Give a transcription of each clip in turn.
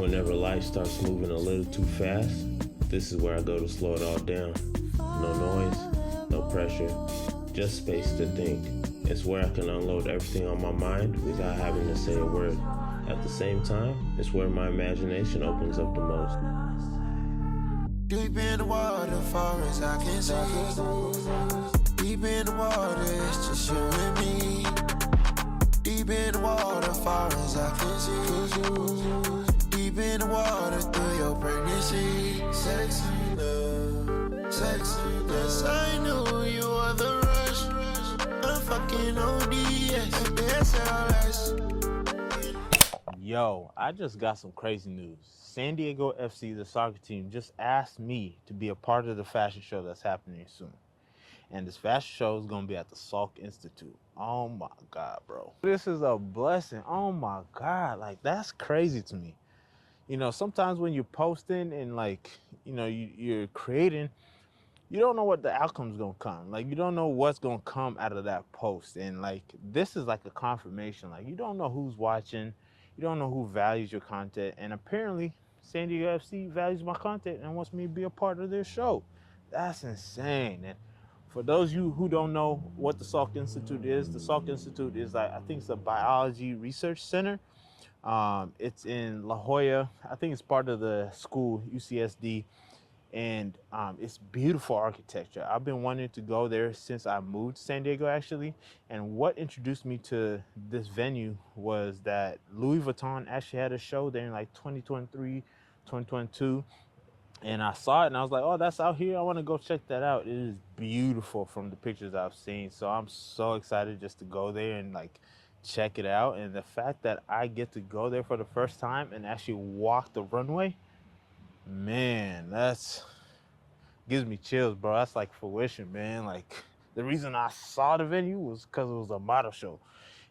Whenever life starts moving a little too fast, this is where I go to slow it all down. No noise, no pressure, just space to think. It's where I can unload everything on my mind without having to say a word. At the same time, it's where my imagination opens up the most. Deep in the water, far as I can see. Deep in the water, it's just you and me. Deep in the water, far as I can see. Deep in the water, through your pregnancy. Sexy love, sexy love. I knew you were the rush. I'm fucking ODS, SLS. Yo, I just got some crazy news. San Diego FC, the soccer team, just asked me to be a part of the fashion show that's happening soon. And this fashion show is going to be at the Salk Institute. Oh my God, bro. This is a blessing. Oh my God. Like, that's crazy to me. You know, sometimes when you're posting and like, you know, you're creating, you don't know what the outcome's going to come. Like, you don't know what's going to come out of that post. And like, this is like a confirmation. Like, you don't know who's watching. You don't know who values your content. And apparently, San Diego FC values my content and wants me to be a part of their show. That's insane. And for those of you who don't know what the Salk Institute is, the Salk Institute is, I think it's a biology research center. It's in La Jolla. I think it's part of the school, UCSD. And it's beautiful architecture. I've been wanting to go there since I moved to San Diego, actually. And what introduced me to this venue was that Louis Vuitton actually had a show there in like 2023, 2022. And I saw it and I was like, oh, that's out here. I want to go check that out. It is beautiful from the pictures I've seen. So I'm so excited just to go there and like check it out. And the fact that I get to go there for the first time and actually walk the runway, man, that's gives me chills, bro. That's like fruition, man. Like, the reason I saw the venue was because it was a model show.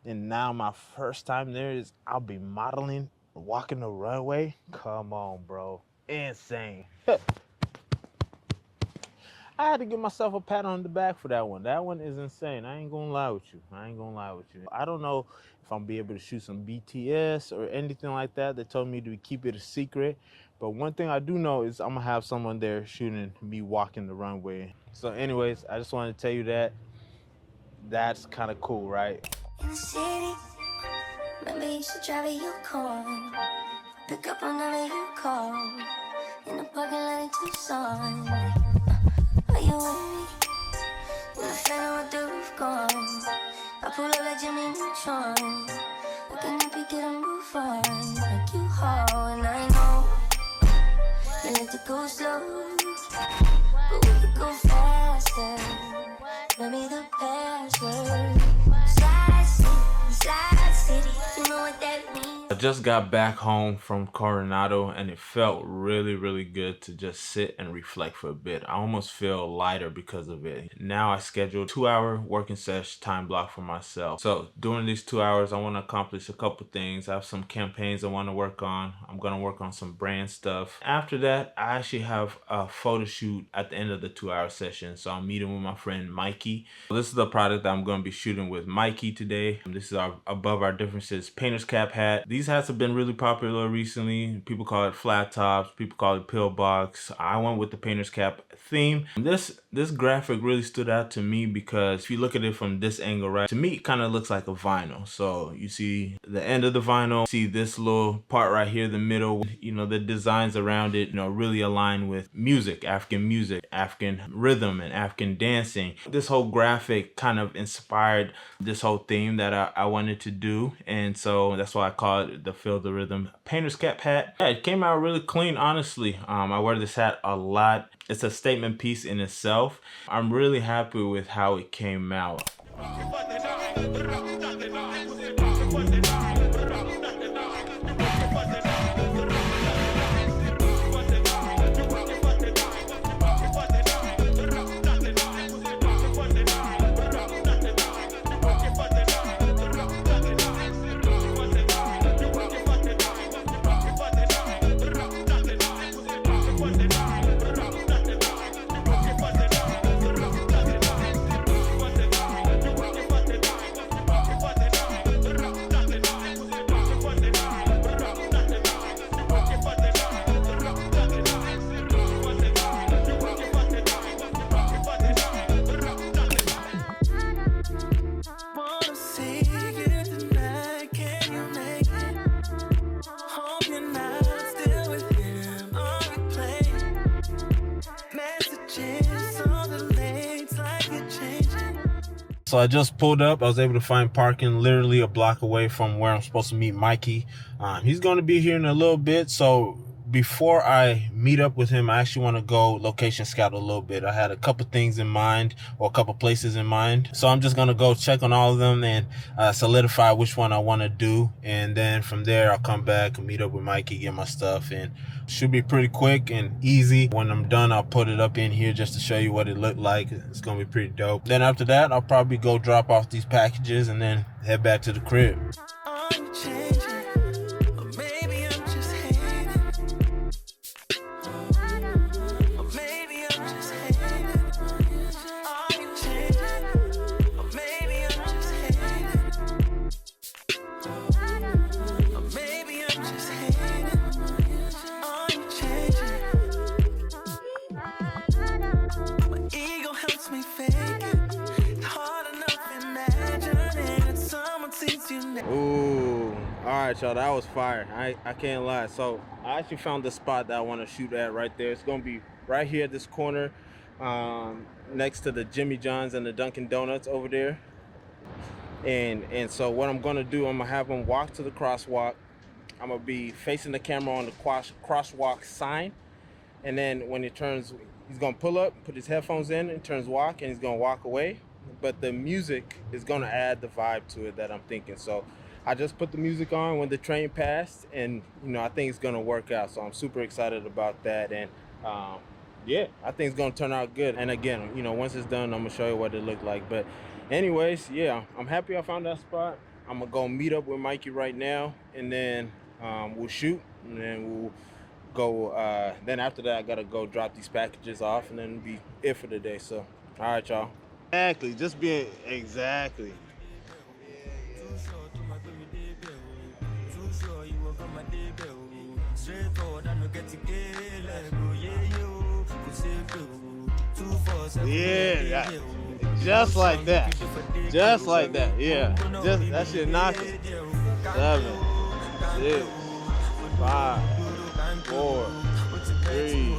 And now my first time there is I'll be modeling, walking the runway. Come on, bro. Insane. I had to give myself a pat on the back for that one. That one is insane. I ain't gonna lie with you. I don't know if I'm gonna be able to shoot some BTS or anything like that. They told me to keep it a secret. But one thing I do know is I'm gonna have someone there shooting me walking the runway. So anyways, I just wanted to tell you that. That's kind of cool, right? In the city, remember you should drive a Yukon. Pick up whenever you call. In the parking lot in Tucson. Are you with me? In the phantom with the roof gone. I pull up like Jimmy Neutron. Looking up, you get a move on. Like you haul, and I know you need to go slow, but we could go faster. Let me the password. Slide city, you know what that means. I just got back home from Coronado and it felt really, really good to just sit and reflect for a bit. I almost feel lighter because of it. Now I scheduled 2-hour working session time block for myself. So during these 2 hours, I want to accomplish a couple things. I have some campaigns I want to work on. I'm going to work on some brand stuff. After that, I actually have a photo shoot at the end of the 2-hour session. So I'm meeting with my friend Mikey. This is the product that I'm going to be shooting with Mikey today. This is our Above Our Differences painter's cap hat. These hats have been really popular recently. People call it flat tops, people call it pillbox. I went with the painter's cap theme. This graphic really stood out to me because if you look at it from this angle, right, to me it kind of looks like a vinyl. So you see the end of the vinyl, see this little part right here, the middle, you know, the designs around it, you know, really align with music, African rhythm and African dancing. This whole graphic kind of inspired this whole theme that I wanted to do, and so that's why I call it the Feel the Rhythm painter's cap hat. Yeah, it came out really clean, honestly. I wear this hat a lot. It's a statement piece in itself. I'm really happy with how it came out. So I just pulled up. I was able to find parking literally a block away from where I'm supposed to meet Mikey. He's going to be here in a little bit. So before I meet up with him, I actually want to go location scout a little bit. I had a couple things in mind, or a couple places in mind. So I'm just going to go check on all of them and solidify which one I want to do. And then from there, I'll come back and meet up with Mikey, get my stuff, and should be pretty quick and easy. When I'm done, I'll put it up in here just to show you what it looked like. It's going to be pretty dope. Then after that, I'll probably go drop off these packages and then head back to the crib. Ooh, all right, y'all, that was fire. I can't lie. So I actually found the spot that I want to shoot at right there. It's gonna be right here at this corner, next to the Jimmy John's and the Dunkin' Donuts over there. And so what I'm gonna do, I'm gonna have him walk to the crosswalk. I'm gonna be facing the camera on the crosswalk sign, and then when he turns, he's gonna pull up, put his headphones in, and turns walk, and he's gonna walk away. But the music is gonna add the vibe to it that I'm thinking. So I just put the music on when the train passed, and I think it's gonna work out. So I'm super excited about that, and yeah, I think it's gonna turn out good. And again, once it's done, I'm gonna show you what it looked like. But anyways, yeah, I'm happy I found that spot. I'm gonna go meet up with Mikey right now, and then we'll shoot, and then we'll go. Then after that, I gotta go drop these packages off, and then it'll be it for the day. So, all right, y'all. Exactly, just being exactly. Yeah, just like that. Just like that, yeah. Just that shit knocking. 7, 6, 5, 4, 3, 2,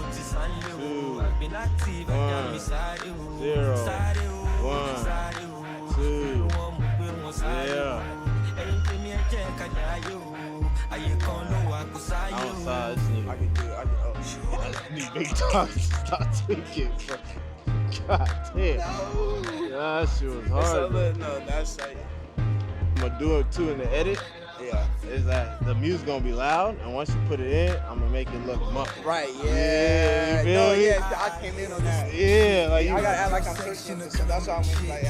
1, 0, 1, 2, yeah. Outside, this nigga. I need big dog to stop tweaking. God damn. That shit was hard. No, that's like, I'm gonna do it too in the edit. yeah. Is that the music's gonna be loud, and once you put it in, I'm gonna make it look muffled. Right, yeah. You feel No, me? yeah, I came in on that. Yeah, like you. I gotta act like I'm pushing it, so that's why I'm like,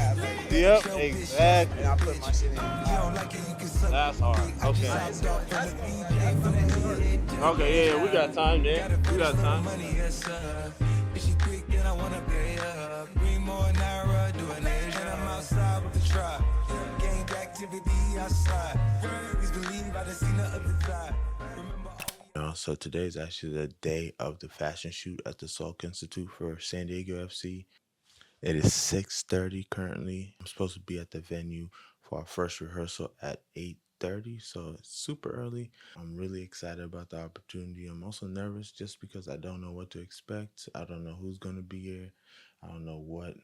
Yep, exactly. and I put my shit in. That's hard. Okay. Okay, yeah, we got time there. We got time. So today is actually the day of the fashion shoot at the Salk Institute for San Diego FC. It is 6:30 currently. I'm supposed to be at the venue for our first rehearsal at 8:30, so it's super early. I'm really excited about the opportunity. I'm also nervous just because I don't know what to expect. I don't know who's going to be here. I don't know what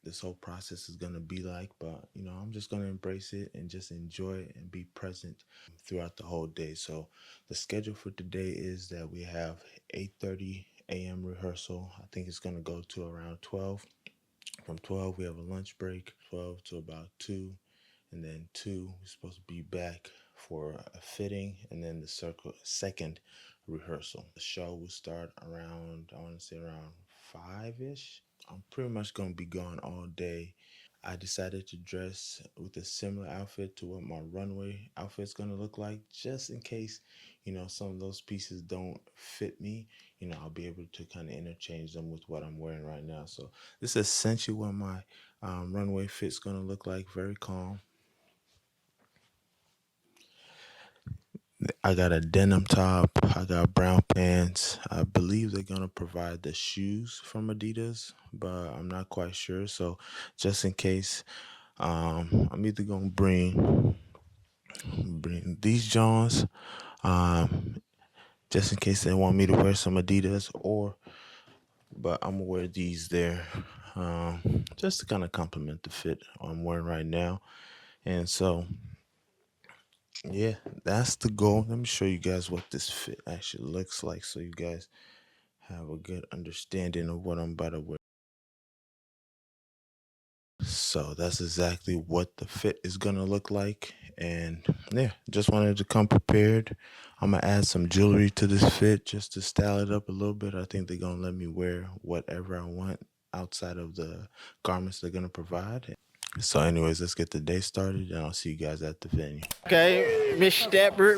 this whole process is going to be like, but I'm just going to embrace it and just enjoy it and be present throughout the whole day. So the schedule for today is that we have 8:30 a.m. rehearsal. I think it's going to go to around 12. From 12, we have a lunch break, 12 to about 2. And then 2, we're supposed to be back for a fitting, and then the second rehearsal. The show will start around, I want to say around 5-ish. I'm pretty much going to be gone all day. I decided to dress with a similar outfit to what my runway outfit's going to look like, just in case, some of those pieces don't fit me. I'll be able to kind of interchange them with what I'm wearing right now. So this is essentially what my runway fit's going to look like. Very calm. I got a denim top. I got brown pants. I believe they're going to provide the shoes from Adidas, but I'm not quite sure. So just in case, I'm either going to bring these Johns, just in case they want me to wear some Adidas, or but I'm gonna wear these there, just to kind of complement the fit I'm wearing right now. And so, yeah, that's the goal. Let me show you guys what this fit actually looks like, so you guys have a good understanding of what I'm about to wear. So that's exactly what the fit is gonna look like. And yeah, just wanted to come prepared. I'm gonna add some jewelry to this fit just to style it up a little bit. I think they're gonna let me wear whatever I want outside of the garments they're gonna provide. So anyways, let's get the day started, and I'll see you guys at the venue. Okay, Miss Stepper,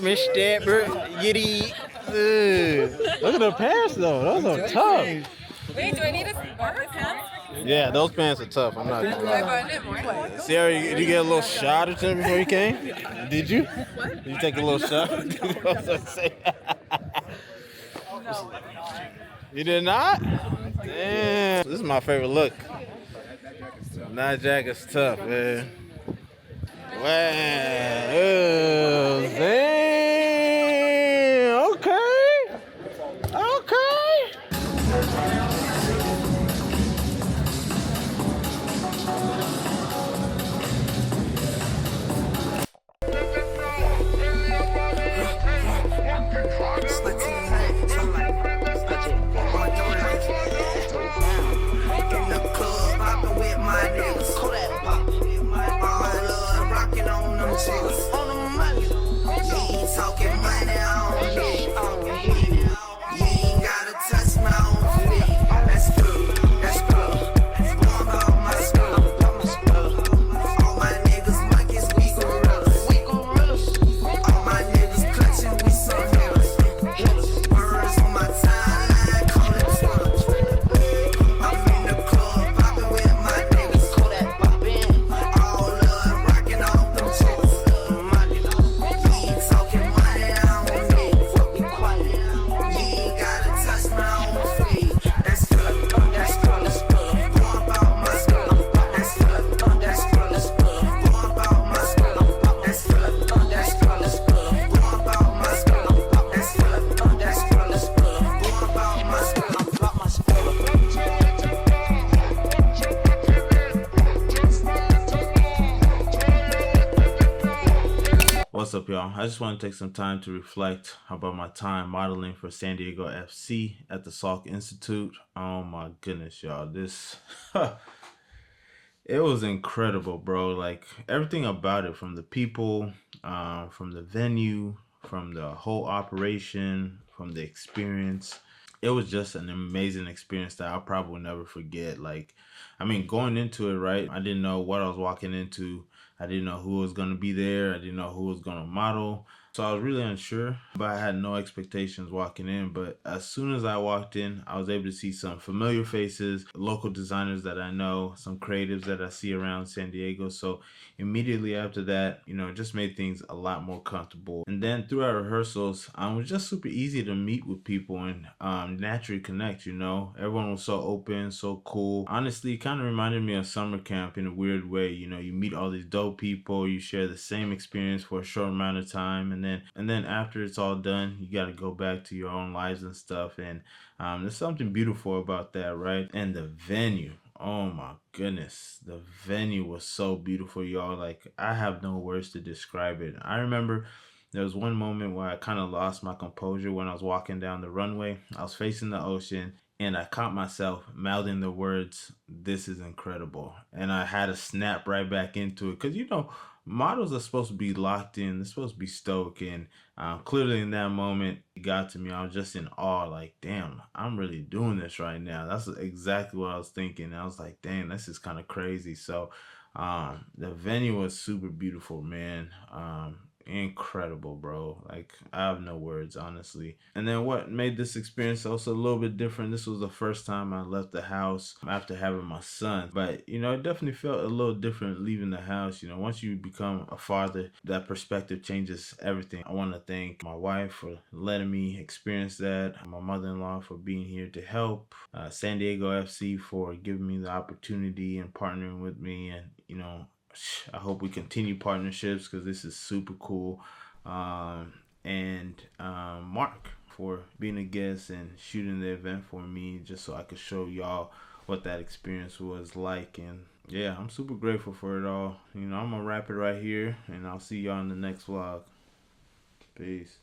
Giddy. Look at the pants though, those are tough. Wait, do I need a more pants? Yeah, those pants are tough. I'm not gonna lie. Sarah, did you get a little shot or something before you came? Did you? Did you take a little shot? You did not? Damn. This is my favorite look. Night jacket's tough, man. Wow. Oh, damn. Okay. Okay. Talking money on me. You ain't gotta touch my own feet. That's good, that's good. Going about my school. All my niggas monkeys, we gorillas. All my niggas clutching, we some hitters. Words on my timeline, call it Twitter. I'm in the club, popping with my niggas. All love, rocking off them chicks. You ain't talking money on me. You ain't gotta touch my own feet. That's good, that's good. Going about my school. That's good, that's good. Going about my school. That's good, that's good. Going about my school. That's good, that's good. Going about my school. What's up, y'all? I just want to take some time to reflect about my time modeling for San Diego FC at the Salk Institute. Oh my goodness, y'all. This it was incredible, bro. Like everything about it, from the people, from the venue, from the whole operation, from the experience. It was just an amazing experience that I'll probably never forget. Like, I mean, going into it, right, I didn't know what I was walking into. I didn't know who was going to be there. I didn't know who was going to model. So I was really unsure, but I had no expectations walking in. But as soon as I walked in, I was able to see some familiar faces, local designers that I know, some creatives that I see around San Diego. So immediately after that, you know, it just made things a lot more comfortable. And then throughout rehearsals, it was just super easy to meet with people and naturally connect, you know. Everyone was so open, so cool. Honestly, it kind of reminded me of summer camp in a weird way. You know, you meet all these dope people, you share the same experience for a short amount of time, and then after it's all done, you got to go back to your own lives and stuff. And there's something beautiful about that, right? And the venue, oh my goodness, the venue was so beautiful, y'all. Like, I have no words to describe it. I remember there was one moment where I kind of lost my composure when I was walking down the runway. I was facing the ocean, and I caught myself mouthing the words, "This is incredible." And I had to snap right back into it, because, you know, models are supposed to be locked in. They're supposed to be stoked. And clearly in that moment, it got to me. I was just in awe, like, damn, I'm really doing this right now. That's exactly what I was thinking. I was like, dang, this is kind of crazy. So the venue was super beautiful, man. Incredible, bro. Like, I have no words, honestly. And then what made this experience also a little bit different, this was the first time I left the house after having my son. But, you know, it definitely felt a little different leaving the house. You know, once you become a father, that perspective changes everything. I want to thank my wife for letting me experience that, my mother-in-law for being here to help, San Diego FC for giving me the opportunity and partnering with me. And, you know, I hope we continue partnerships, because this is super cool. And Mark for being a guest and shooting the event for me, just so I could show y'all what that experience was like. And yeah, I'm super grateful for it all. You know, I'm gonna wrap it right here, and I'll see y'all in the next vlog. Peace.